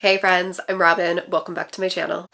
Hey friends, I'm Robin. Welcome back to my channel.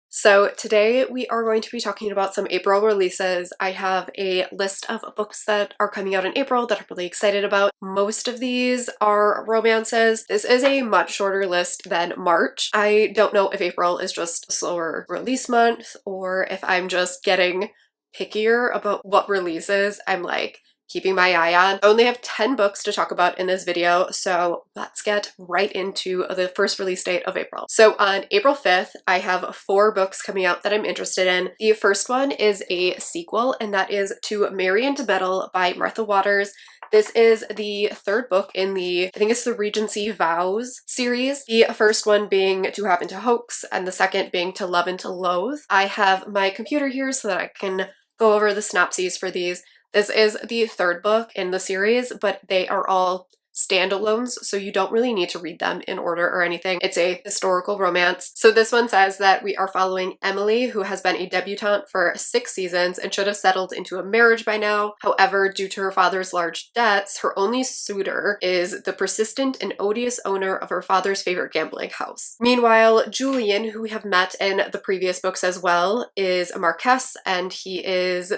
So today we are going to be talking about some April releases. I have a list of books that are coming out in April that I'm really excited about. Most of these are romances. This is a much shorter list than March. I don't know if April is just a slower release month or if I'm just getting pickier about what releases I'm like keeping my eye on. I only have 10 books to talk about in this video, so let's get right into the first release date of April. So on April 5th, I have 4 books coming out that I'm interested in. The first one is a sequel, and that is To Marry and to Meddle by Martha Waters. This is the third book in the, I think it's the Regency Vows series. The first one being To Have and to Hoax, and the second being To Love and to Loathe. I have my computer here so that I can go over the synopses for these. This is the third book in the series, but they are all standalones, so you don't really need to read them in order or anything. It's a historical romance. So this one says that we are following Emily, who has been a debutante for 6 seasons and should have settled into a marriage by now. However, due to her father's large debts, her only suitor is the persistent and odious owner of her father's favorite gambling house. Meanwhile, Julian, who we have met in the previous books as well, is a Marquess, and he has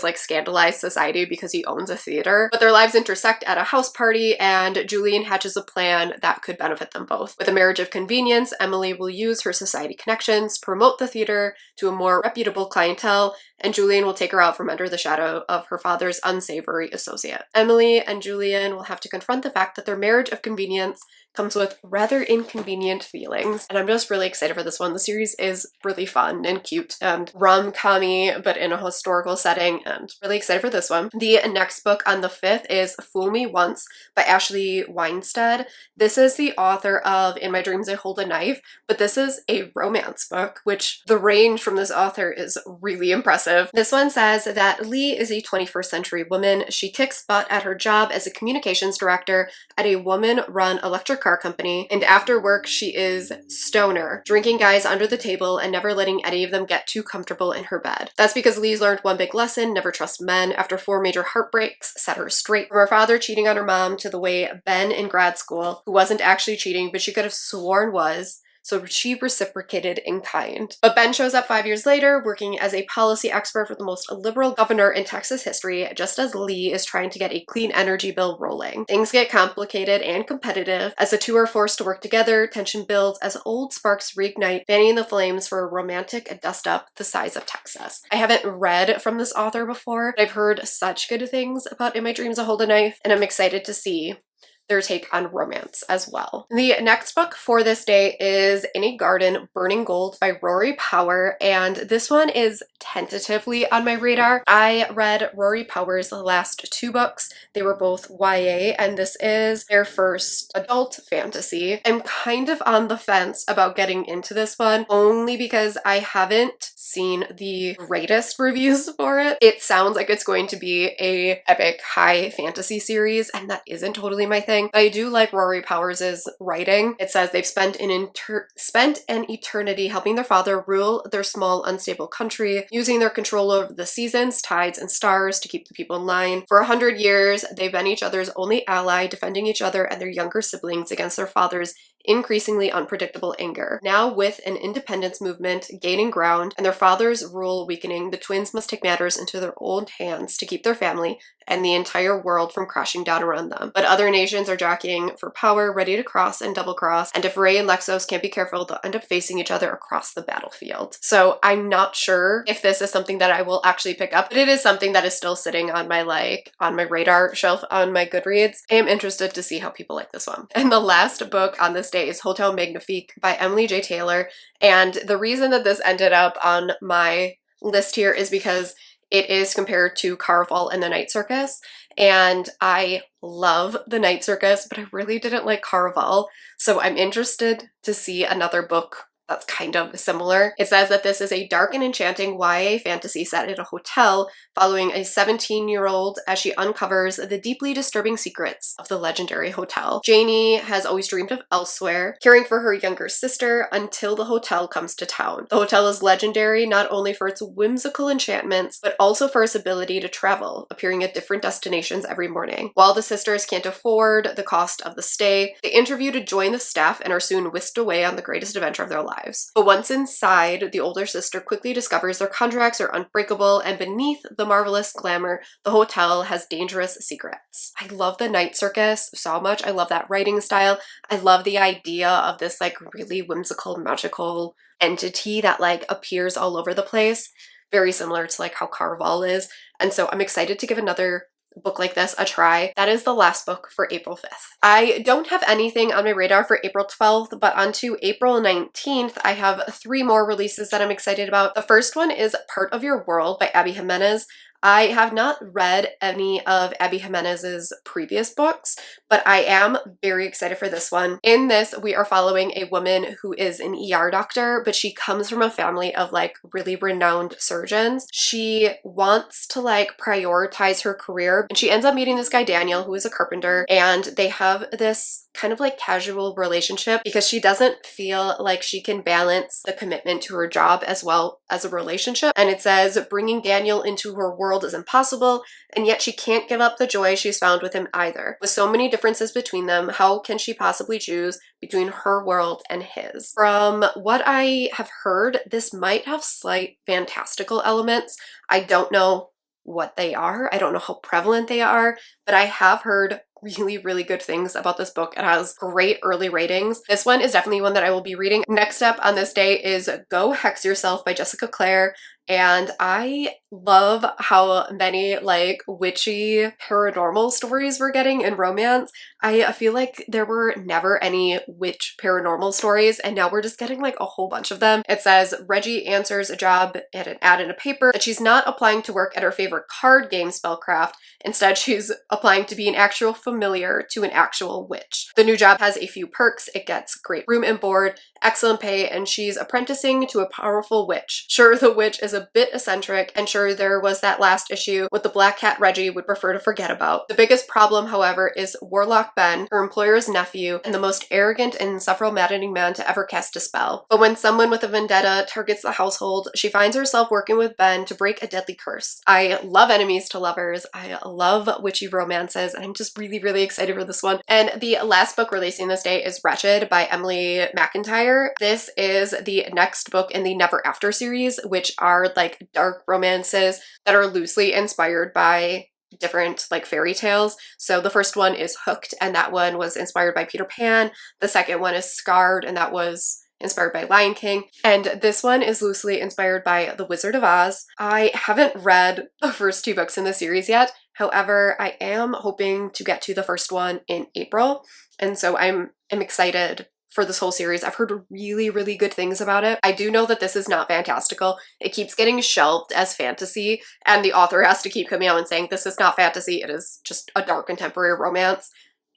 like scandalized society because he owns a theater. But their lives intersect at a house party, and Julian hatches a plan that could benefit them both. With a marriage of convenience, Emily will use her society connections, promote the theater to a more reputable clientele, and Julian will take her out from under the shadow of her father's unsavory associate. Emily and Julian will have to confront the fact that their marriage of convenience comes with rather inconvenient feelings, and I'm just really excited for this one. The series is really fun and cute and rom-com-y, but in a historical setting, and really excited for this one. The next book on the 5th is Fool Me Once by Ashley Weinstead. This is the author of In My Dreams I Hold a Knife, but this is a romance book, which the range from this author is really impressive. This one says that Lee is a 21st century woman. She kicks butt at her job as a communications director at a woman-run electric car company, and after work she is stoner, drinking guys under the table and never letting any of them get too comfortable in her bed. That's because Lee's learned one big lesson: never trust men. After 4 major heartbreaks set her straight, from her father cheating on her mom to the way Ben in grad school, who wasn't actually cheating but she could have sworn was, so she reciprocated in kind. But Ben shows up 5 years later, working as a policy expert for the most liberal governor in Texas history, just as Lee is trying to get a clean energy bill rolling. Things get complicated and competitive. As the two are forced to work together, tension builds as old sparks reignite, fanning the flames for a romantic dust-up the size of Texas. I haven't read from this author before, but I've heard such good things about In My Dreams I Hold a Knife, and I'm excited to see their take on romance as well. The next book for this day is In a Garden, Burning Gold by Rory Power, and this one is tentatively on my radar. I read Rory Power's last 2 books. They were both YA, and this is their first adult fantasy. I'm kind of on the fence about getting into this one, only because I haven't seen the greatest reviews for it. It sounds like it's going to be a epic high fantasy series, and that isn't totally my thing. I do like Rory Powers' writing. It says they've spent an eternity helping their father rule their small, unstable country, using their control over the seasons, tides, and stars to keep the people in line. For 100 years, they've been each other's only ally, defending each other and their younger siblings against their father's increasingly unpredictable anger. Now, with an independence movement gaining ground and their father's rule weakening, the twins must take matters into their own hands to keep their family and the entire world from crashing down around them. But other nations are jockeying for power, ready to cross and double cross, and if Ray and Lexos can't be careful, they'll end up facing each other across the battlefield. So I'm not sure if this is something that I will actually pick up, but it is something that is still sitting on my radar shelf on my Goodreads. I am interested to see how people like this one. And the last book on this day is Hotel Magnifique by Emily J. Taylor, and the reason that this ended up on my list here is because it is compared to Caraval and the Night Circus, and I love the Night Circus, but I really didn't like Caraval, so I'm interested to see another book that's kind of similar. It says that this is a dark and enchanting YA fantasy set at a hotel following a 17-year-old as she uncovers the deeply disturbing secrets of the legendary hotel. Janie has always dreamed of elsewhere, caring for her younger sister until the hotel comes to town. The hotel is legendary not only for its whimsical enchantments, but also for its ability to travel, appearing at different destinations every morning. While the sisters can't afford the cost of the stay, they interview to join the staff and are soon whisked away on the greatest adventure of their lives. But once inside, the older sister quickly discovers their contracts are unbreakable, and beneath the marvelous glamour, the hotel has dangerous secrets. I love the night circus so much. I love that writing style. I love the idea of this like really whimsical, magical entity that like appears all over the place. Very similar to like how Caraval is. And so I'm excited to give another book like this a try. That is the last book for April 5th. I don't have anything on my radar for April 12th, but onto April 19th, I have 3 more releases that I'm excited about. The first one is Part of Your World by Abby Jimenez. I have not read any of Abby Jimenez's previous books, but I am very excited for this one. In this, we are following a woman who is an ER doctor, but she comes from a family of like really renowned surgeons. She wants to like prioritize her career, and she ends up meeting this guy Daniel, who is a carpenter, and they have this kind of like casual relationship because she doesn't feel like she can balance the commitment to her job as well as a relationship. And it says bringing Daniel into her world is impossible, and yet she can't give up the joy she's found with him either. With so many differences between them, how can she possibly choose between her world and his? From what I have heard, this might have slight fantastical elements. I don't know what they are. I don't know how prevalent they are, but I have heard really, really good things about this book. It has great early ratings. This one is definitely one that I will be reading. Next up on this day is Go Hex Yourself by Jessica Clare. And I love how many like witchy paranormal stories we're getting in romance. I feel like there were never any witch paranormal stories, and now we're just getting like a whole bunch of them. It says Reggie answers a job at an ad in a paper that she's not applying to work at her favorite card game Spellcraft. Instead, she's applying to be an actual familiar to an actual witch. The new job has a few perks. It gets great room and board, excellent pay, and she's apprenticing to a powerful witch. Sure, the witch is a bit eccentric, and sure, there was that last issue with the black cat Reggie would prefer to forget about. The biggest problem, however, is Warlock Ben, her employer's nephew, and the most arrogant and insufferable maddening man to ever cast a spell. But when someone with a vendetta targets the household, she finds herself working with Ben to break a deadly curse. I love enemies to lovers. I love witchy romances, and I'm just really, really excited for this one. And the last book releasing this day is Wretched by Emily McIntyre. This is the next book in the Never After series, which are like dark romances that are loosely inspired by different like fairy tales. So the first one is Hooked, and that one was inspired by Peter Pan. The second one is Scarred, and that was inspired by Lion King. And this one is loosely inspired by The Wizard of Oz. I haven't read the first 2 books in the series yet. However, I am hoping to get to the first one in April. And so I'm excited for this whole series. I've heard really, really good things about it. I do know that this is not fantastical. It keeps getting shelved as fantasy, and the author has to keep coming out and saying this is not fantasy, it is just a dark contemporary romance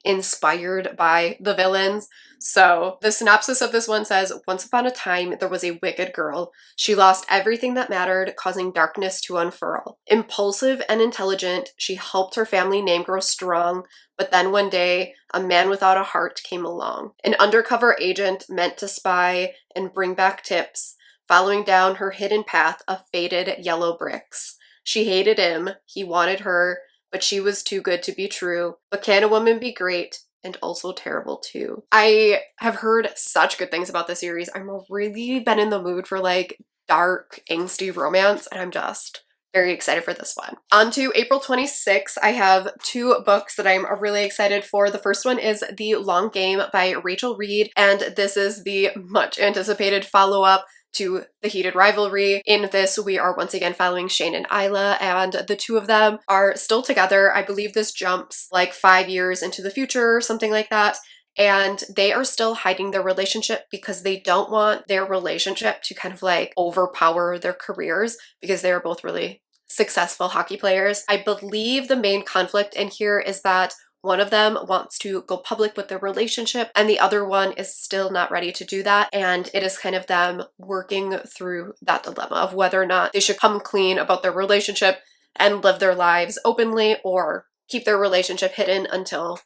inspired by the villains. So the synopsis of this one says, once upon a time, there was a wicked girl. She lost everything that mattered, causing darkness to unfurl. Impulsive and intelligent, she helped her family name grow strong, but then one day, a man without a heart came along. An undercover agent meant to spy and bring back tips, following down her hidden path of faded yellow bricks. She hated him, he wanted her, but she was too good to be true. But can a woman be great and also terrible too? I have heard such good things about the series. I'm really been in the mood for like dark, angsty romance, and I'm just very excited for this one. On to April 26th, I have 2 books that I'm really excited for. The first one is The Long Game by Rachel Reed, and this is the much anticipated follow-up to The Heated Rivalry. In this, we are once again following Shane and Isla, and the 2 of them are still together. I believe this jumps like 5 years into the future or something like that. And they are still hiding their relationship because they don't want their relationship to kind of like overpower their careers, because they are both really successful hockey players. I believe the main conflict in here is that One of them wants to go public with their relationship and the other one is still not ready to do that. And it is kind of them working through that dilemma of whether or not they should come clean about their relationship and live their lives openly or keep their relationship hidden until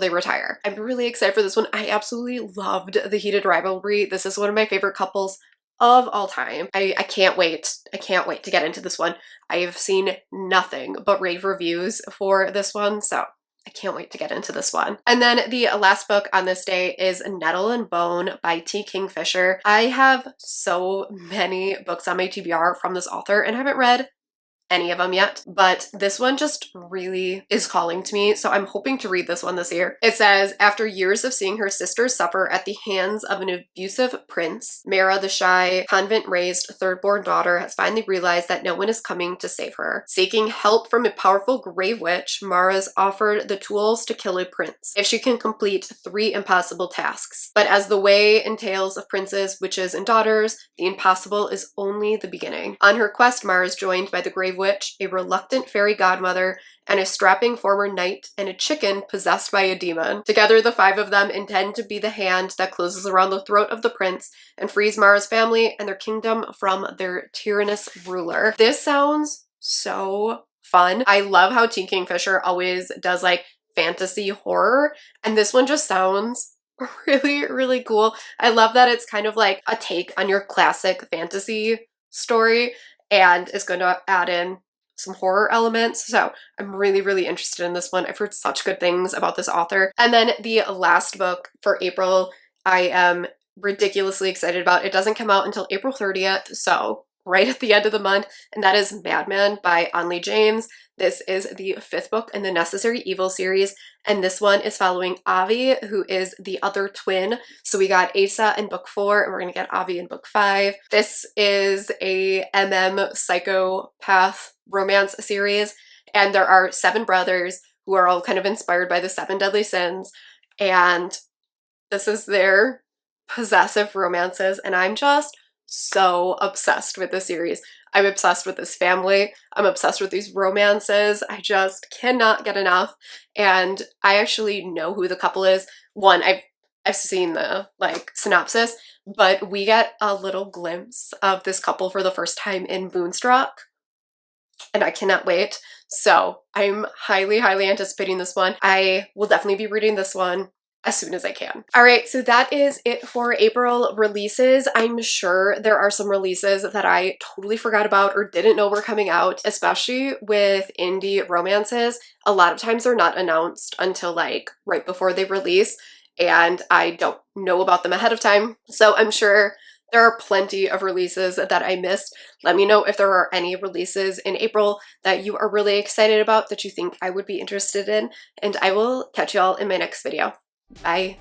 they retire. I'm really excited for this one. I absolutely loved the heated rivalry. This is one of my favorite couples of all time. I can't wait. I can't wait to get into this one. I've seen nothing but rave reviews for this one, so I can't wait to get into this one. And then the last book on this day is Nettle and Bone by T. Kingfisher. I have so many books on my TBR from this author and I haven't read any of them yet, but this one just really is calling to me, so I'm hoping to read this one this year. It says, after years of seeing her sisters suffer at the hands of an abusive prince, Mara, the shy, convent-raised third-born daughter, has finally realized that no one is coming to save her. Seeking help from a powerful grave witch, Mara's offered the tools to kill a prince, if she can complete 3 impossible tasks. But as the way in tales of princes, witches, and daughters, the impossible is only the beginning. On her quest, Mara is joined by the grave witch, a reluctant fairy godmother, and a strapping former knight, and a chicken possessed by a demon. Together, the 5 of them intend to be the hand that closes around the throat of the prince and frees Mara's family and their kingdom from their tyrannous ruler. This sounds so fun. I love how T. Kingfisher always does like fantasy horror, and this one just sounds really, really cool. I love that it's kind of like a take on your classic fantasy story and is going to add in some horror elements. So I'm really, really interested in this one. I've heard such good things about this author. And then the last book for April, I am ridiculously excited about. It doesn't come out until April 30th, so right at the end of the month, and that is Madman by Onley James. This is the 5th book in the Necessary Evil series, and this one is following Avi, who is the other twin. So we got Asa in book 4, and we're going to get Avi in book 5. This is a psychopath romance series, and there are 7 brothers who are all kind of inspired by the 7 deadly sins, and this is their possessive romances, and I'm just so obsessed with this series. I'm obsessed with this family. I'm obsessed with these romances. I just cannot get enough. And I actually know who the couple is. One, I've seen the like synopsis, but we get a little glimpse of this couple for the first time in Moonstruck, and I cannot wait. So I'm highly, highly anticipating this one. I will definitely be reading this one as soon as I can. All right, so that is it for April releases. I'm sure there are some releases that I totally forgot about or didn't know were coming out, especially with indie romances. A lot of times they're not announced until like right before they release, and I don't know about them ahead of time. So I'm sure there are plenty of releases that I missed. Let me know if there are any releases in April that you are really excited about that you think I would be interested in, and I will catch y'all in my next video. Bye.